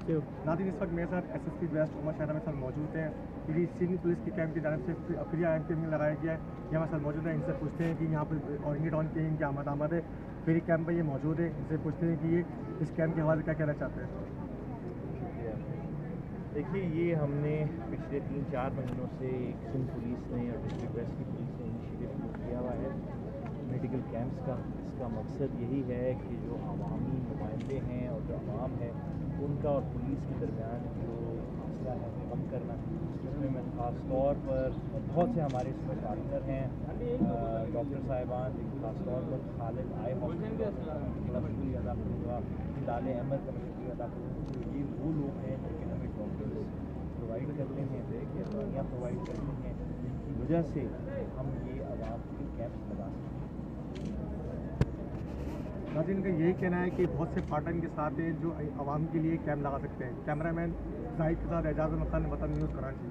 سمجھتے ہو؟ ناظرین اس وقت میرے ساتھ SSP ویسٹ عمر شہرہ میں سر موجود ہیں. سندھ پولیس کی کیمپ کی جانب سے فری کیمپ لگایا گیا ہے. یہ ہمارے ساتھ موجود ہے. ان سے پوچھتے ہیں کہ یہاں پہ اورنگی ٹاؤن کے ان کی آمد ہے. فری کیمپ پہ یہ موجود ہے. ان سے پوچھتے ہیں کہ یہ اس کیمپ کے حوالے سے کیا کہنا چاہتے ہیں. دیکھیے، یہ ہم نے پچھلے 3-4 مہینوں سے ایک سندھ پولیس نے اور ڈسٹرکٹ ویسٹ کی پولیس نے انیشیٹو کیا ہوا ہے میڈیکل کیمپس کا. اس کا مقصد یہی ہے کہ جو عوامی نمائندے ہیں اور جو عوام ہے ان کا اور پولیس کے درمیان جو فاصلہ ہے وہ کم کرنا. اس میں خاص طور پر بہت سے ہمارے اس میں پارٹنر ہیں ڈاکٹر صاحبان، لیکن خاص طور پر خالد آئی ہاسپٹل کا بڑا شکریہ ادا کروں گا، ہلال احمد کا میں شکریہ ادا کروں گا. یہ وہ لوگ ہیں جو کہ ہمیں ڈاکٹرز پرووائڈ کرتے ہیں، دوائیاں پرووائڈ کرتے ہیں، جن کی وجہ سے ہم یہ عوام کے کیمپس لگا سکتے ہیں. ناظرین کا یہی کہنا ہے کہ بہت سے پارٹنر کے ساتھ ہیں جو عوام کے لیے کیمپ لگا سکتے ہیں. کیمرہ مین زاہد کے ساتھ اعجاز احمد خان، وطن نیوز، کراچی.